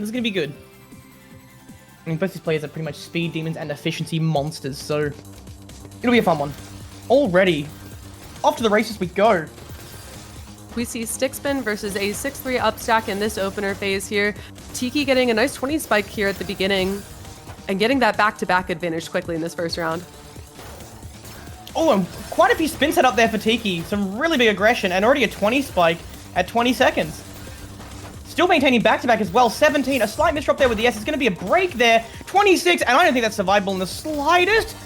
This is going to be good. I mean, both these players are pretty much speed demons and efficiency monsters, so it'll be a fun one. Already, off to the races we go. We see stick spin versus a 6-3 upstack in this opener phase here. Tiki getting a nice 20 spike here at the beginning and getting that back-to-back advantage quickly in this first round. Oh, and quite a few spin set up there for Tiki. Some really big aggression and already a 20 spike at 20 seconds. Still maintaining back-to-back as well. 17, a slight misdrop there with the S. It's going to be a break there. 26, and I don't think that's survivable in the slightest.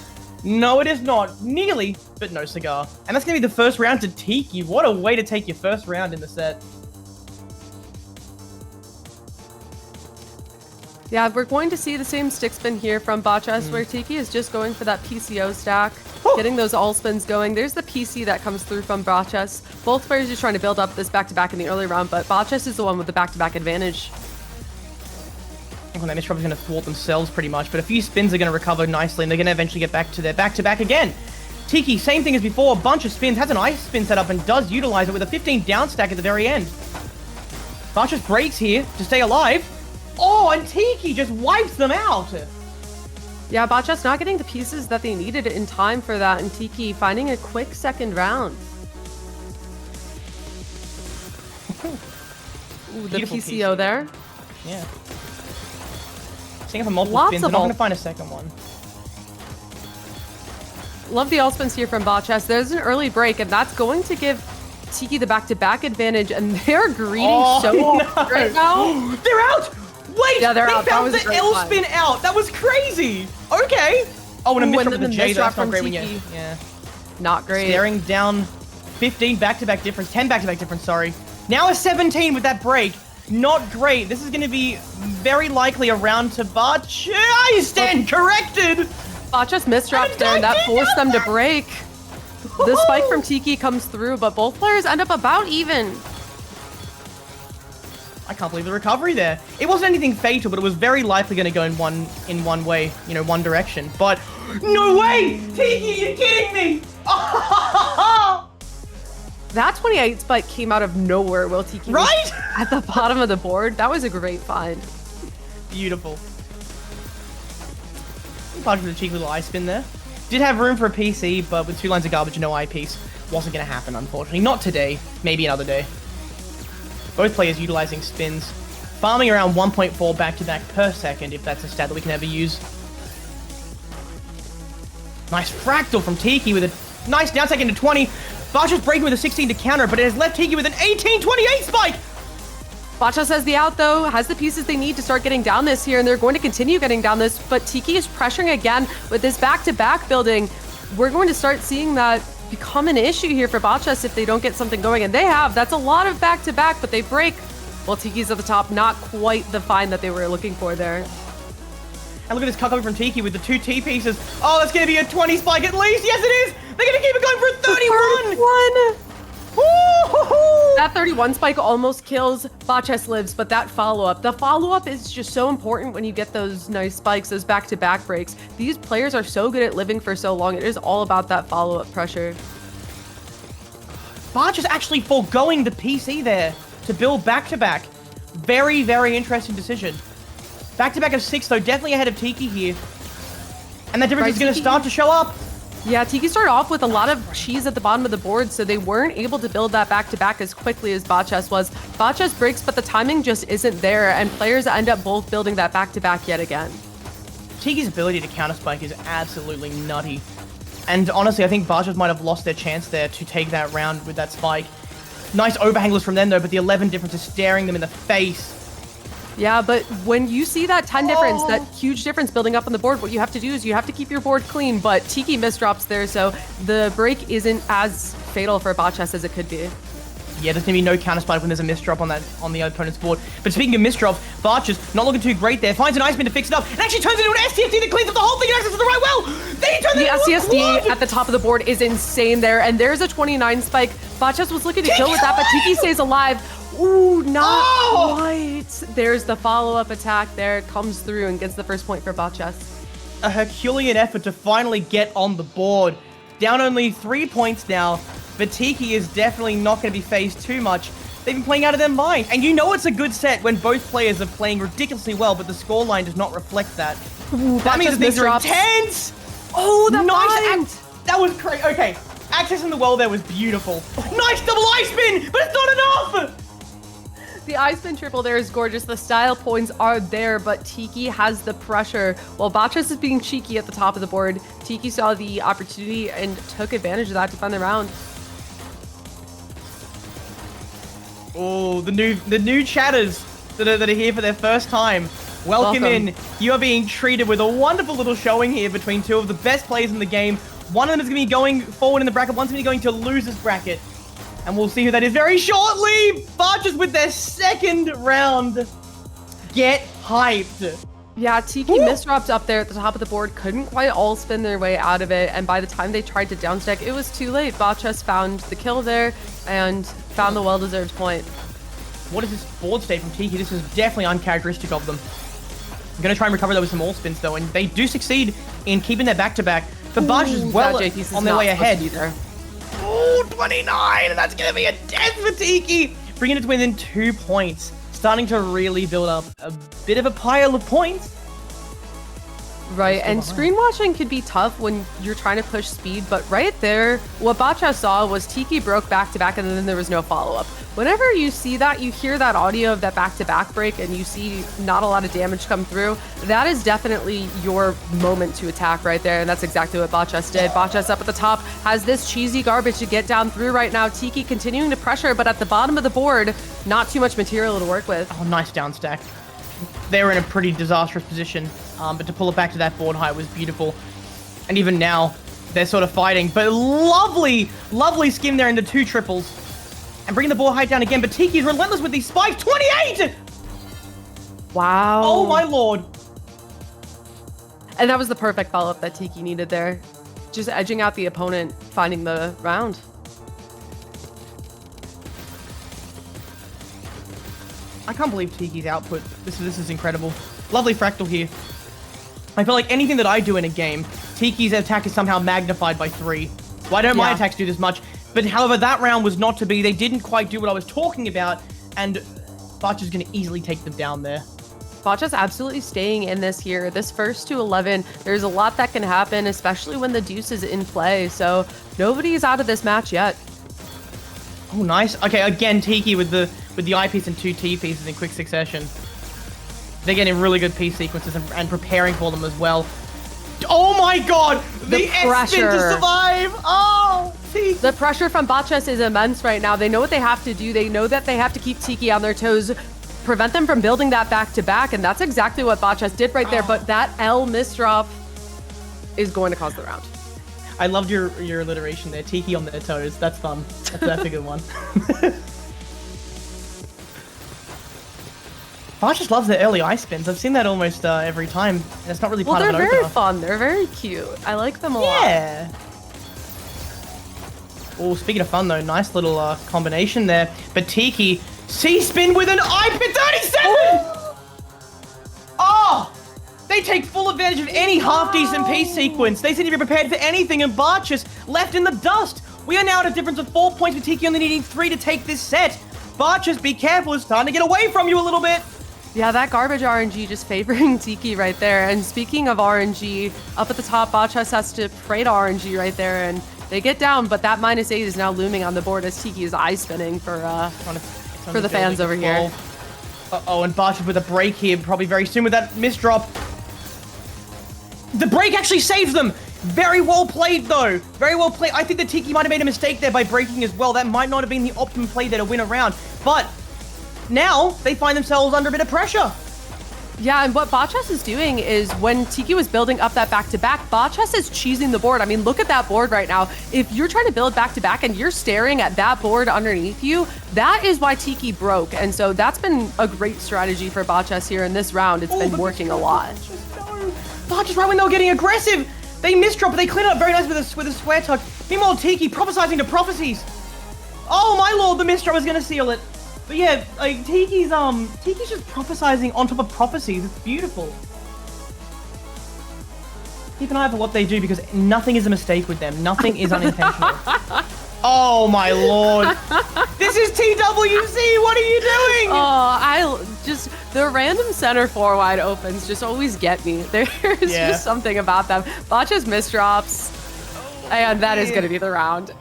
No, it is not. Nearly, but no cigar. And that's going to be the first round to Tiki. What a way to take your first round in the set. Yeah, we're going to see the same stick spin here from BACCHESS, where Tiki is just going for that PCO stack, getting those all spins going. There's the PC that comes through from BACCHESS. Both players are trying to build up this back-to-back in the early round, but BACCHESS is the one with the back-to-back advantage. Well, that misdrop is going to thwart themselves pretty much, but a few spins are going to recover nicely, and they're going to eventually get back to their back-to-back again. Tiki, same thing as before, a bunch of spins, has an ice spin set up, and does utilize it with a 15 down stack at the very end. BACCHESS breaks here to stay alive. Oh, and Tiki just wipes them out. Yeah, BACCHESS not getting the pieces that they needed in time for that, and Tiki finding a quick second round. Ooh, the PCO there. Yeah. Seeing for multiple Lots spins, of they're not going to find a second one. Love the all spins here from BACCHESS. There's an early break, and that's going to give Tiki the back-to-back advantage, and they're greedy so hard right now. They're out! Wait! Yeah, they're out. They found the L spin out! That was crazy! Okay! Oh, and a misdrop with the J, that's not great when you... Yeah. Not great. Staring down 15 back-to-back difference, 10 back-to-back difference, sorry. Now a 17 with that break. Not great. This is going to be very likely a round to BACCHESS. I stand corrected! BACCHESS misdropped there, and that forced them to break. The spike from Tiki comes through, but both players end up about even. I can't believe the recovery there. It wasn't anything fatal, but it was very likely going to go in one way, you know, one direction. But no way! Tiki, you're kidding me! That 28 spike came out of nowhere while Tiki was at the bottom of the board. That was a great find. Beautiful. Apart from the cheeky little ice spin there. Did have room for a PC, but with 2 lines of garbage and no eyepiece, wasn't going to happen, unfortunately. Not today. Maybe another day. Both players utilizing spins. Farming around 1.4 back-to-back per second, if that's a stat that we can ever use. Nice fractal from Tiki with a nice down stack into 20. BACCHESS breaking with a 16 to counter, but it has left Tiki with an 18-28 spike! BACCHESS has the out though, has the pieces they need to start getting down this here, and they're going to continue getting down this, but Tiki is pressuring again with this back-to-back building. We're going to start seeing that become an issue here for BACCHESS if they don't get something going, and they have. That's a lot of back-to-back, but they break. Well, Tiki's at the top, not quite the find that they were looking for there. And look at this cut coming from Tiki with the 2 T pieces. Oh, that's going to be a 20 spike at least. Yes, it is. They're going to keep it going for a 31. 31. That 31 spike almost kills. BACCHESS lives, but that follow-up. The follow-up is just so important when you get those nice spikes, those back-to-back breaks. These players are so good at living for so long. It is all about that follow-up pressure. BACCHESS actually foregoing the PC there to build back-to-back. Very, very interesting decision. Back-to-back of 6, though, definitely ahead of Tiki here. And that difference is going to start to show up. Yeah, Tiki started off with a lot of cheese at the bottom of the board, so they weren't able to build that back-to-back as quickly as BACCHESS was. BACCHESS breaks, but the timing just isn't there, and players end up both building that back-to-back yet again. Tiki's ability to counter-spike is absolutely nutty. And honestly, I think BACCHESS might have lost their chance there to take that round with that spike. Nice overhangers from them, though, but the 11 difference is staring them in the face. Yeah, but when you see that 10 difference, that huge difference building up on the board, what you have to do is you have to keep your board clean, but Tiki misdrops there, so the break isn't as fatal for BACCHESS as it could be. Yeah, there's going to be no counter spike when there's a misdrop on the opponent's board. But speaking of misdrops, BACCHESS not looking too great there. Finds an ice spin to fix it up, and actually turns it into an STFD that cleans up the whole thing and access to the right well. Then he turns it into the STSD at the top of the board is insane there, and there's a 29 spike. BACCHESS was looking to kill with that, but Tiki stays alive. Ooh, not quite. There's the follow-up attack there. It comes through and gets the first point for BACCHESS. A Herculean effort to finally get on the board. Down only 3 points now, but Tiki is definitely not going to be phased too much. They've been playing out of their mind. And you know it's a good set when both players are playing ridiculously well, but the scoreline does not reflect that. Ooh, that means things are intense! Oh, the nice! That was crazy. Okay, access in the well there was beautiful. Nice double ice spin, but it's not enough! The ice spin triple there is gorgeous. The style points are there, but Tiki has the pressure. While BACCHESS is being cheeky at the top of the board, Tiki saw the opportunity and took advantage of that to find the round. Oh, the new chatters that are here for their first time. Welcome in. You are being treated with a wonderful little showing here between two of the best players in the game. One of them is going to be going forward in the bracket. One's going to be going to losers bracket. And we'll see who that is very shortly. BACCHESS with their second round. Get hyped. Yeah, Tiki misdropped up there at the top of the board. Couldn't quite all spin their way out of it. And by the time they tried to downstack, it was too late. BACCHESS found the kill there and found the well-deserved point. What is this board state from Tiki? This is definitely uncharacteristic of them. I'm going to try and recover that with some all spins, though. And they do succeed in keeping their back-to-back. But BACCHESS well on their way ahead. Oh, 29, and that's going to be a death for Tiki. Bringing it to within 2 points. Starting to really build up a bit of a pile of points. Right, and screen watching could be tough when you're trying to push speed, but right there, what BACCHESS saw was Tiki broke back-to-back and then there was no follow-up. Whenever you see that, you hear that audio of that back-to-back break and you see not a lot of damage come through, that is definitely your moment to attack right there, and that's exactly what BACCHESS did. BACCHESS up at the top has this cheesy garbage to get down through right now. Tiki continuing to pressure, but at the bottom of the board, not too much material to work with. Oh, nice down stack. They were in a pretty disastrous position, but to pull it back to that board height was beautiful. And even now, they're sort of fighting, but lovely, lovely skim there into 2 triples. And bringing the board height down again, but Tiki is relentless with these spikes. 28! Wow. Oh my lord. And that was the perfect follow-up that Tiki needed there. Just edging out the opponent, finding the round. I can't believe Tiki's output. This is incredible. Lovely fractal here. I feel like anything that I do in a game, Tiki's attack is somehow magnified by 3. Why don't my attacks do this much? But however, that round was not to be. They didn't quite do what I was talking about, and BACCHESS is going to easily take them down there. BACCHESS absolutely staying in this here. This first to 11, there's a lot that can happen, especially when the deuce is in play. So nobody's out of this match yet. Oh, nice. Okay, again, Tiki with the I piece and 2 T pieces in quick succession. They're getting really good piece sequences and preparing for them as well. Oh my god! The pressure to survive! Oh, Tiki! The pressure from BACCHESS is immense right now. They know what they have to do. They know that they have to keep Tiki on their toes, prevent them from building that back-to-back, and that's exactly what BACCHESS did right there. But that L misdrop is going to cause the round. I loved your alliteration there. Tiki on their toes. That's fun. That's a good one. BACCHESS loves their early ice spins. I've seen that almost every time. And it's not really part of an opener. They're very fun. They're very cute. I like them a lot. Yeah. Oh, speaking of fun though, nice little combination there. But Tiki, C-spin with an IP 37! Oh! They take full advantage of any half-decent piece sequence. They seem to be prepared for anything, and BACCHESS left in the dust. We are now at a difference of 4 points with Tiki only needing 3 to take this set. BACCHESS, be careful. It's starting to get away from you a little bit. Yeah, that garbage RNG just favoring Tiki right there. And speaking of RNG, up at the top, BACCHESS has to pray to RNG right there, and they get down, but that -8 is now looming on the board as Tiki is eye spinning for the fans over here. Uh-oh, and BACCHESS with a break here, probably very soon with that misdrop. The break actually saves them. Very well played, though. Very well played. I think that Tiki might have made a mistake there by breaking as well. That might not have been the optimum play there to win a round, but now they find themselves under a bit of pressure. Yeah, and what BACCHESS is doing is when Tiki was building up that back-to-back, BACCHESS is cheesing the board. I mean, look at that board right now. If you're trying to build back-to-back and you're staring at that board underneath you, that is why Tiki broke. And so that's been a great strategy for BACCHESS here in this round. It's been working a lot. BACCHESS right when they were getting aggressive. They misdrop, but they clean it up very nice with a square tuck. Meanwhile, Tiki prophesizing to prophecies. Oh my lord, the misdrop is going to seal it. But yeah, like Tiki's just prophesizing on top of prophecies. It's beautiful. Keep an eye out for what they do because nothing is a mistake with them. Nothing is unintentional. Oh my lord. This is TWC. What are you doing? The random center four wide opens just always get me. There's just something about them. BACCHESS misdrops. And that is going to be the round.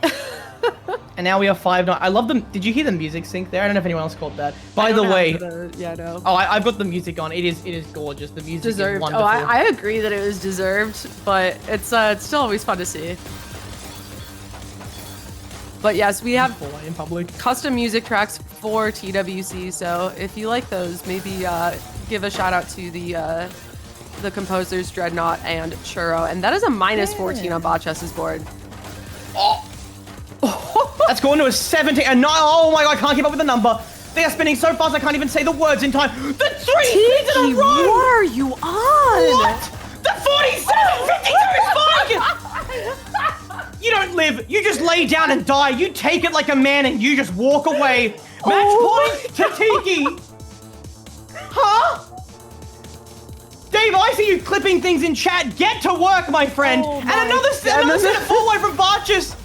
And now we are 5-9. I love them. Did you hear the music sync there? I don't know if anyone else caught that. By the way, no. Oh, I've got the music on. It is gorgeous. The music Deserved. is wonderful. Oh, I agree that it was deserved, but it's still always fun to see. But yes, we have in public custom music tracks for TWC. So if you like those, maybe give a shout out to the composers Dreadnought and Churro. And that is a -14 on BACCHESS's board. Oh. That's going to a 17. And no, oh my god, I can't keep up with the number. They are spinning so fast I can't even say the words in time. The 3 speeds in a row! What are you on? What? The 47-52 spike! You don't live. You just lay down and die. You take it like a man and you just walk away. Match point to Tiki. Huh? Dave, I see you clipping things in chat. Get to work, my friend. And another set forward from BACCHESS.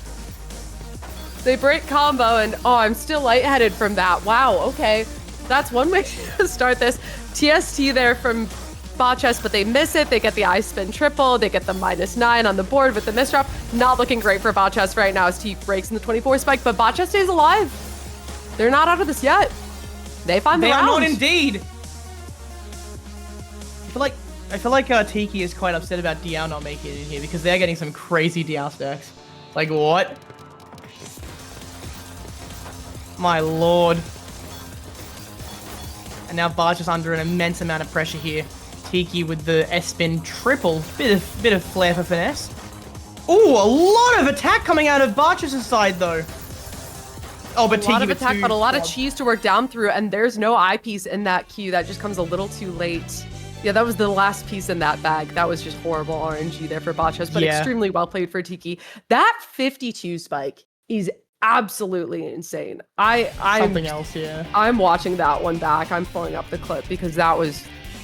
They break combo, and I'm still lightheaded from that. Wow, okay. That's one way to start this. TST there from BACCHESS, but they miss it. They get the I spin triple. They get the -9 on the board with the misdrop. Not looking great for BACCHESS right now as T breaks in the 24 spike, but BACCHESS stays alive. They're not out of this yet. They find the round. They are not indeed. I feel like Tiki is quite upset about DL not making it in here because they're getting some crazy DL stacks. Like, what? My lord. And now BACCHESS under an immense amount of pressure here. Tiki with the S-spin triple. Bit of flair for finesse. Ooh, a lot of attack coming out of BACCHESS' side, though. Oh, but Tiki a lot of with attack, but a lot of cheese to work down through, and there's no eyepiece in that queue. That just comes a little too late. Yeah, that was the last piece in that bag. That was just horrible RNG there for BACCHESS, but extremely well played for Tiki. That 52 spike is absolutely insane. Something else, yeah. I'm watching that one back. I'm pulling up the clip because that was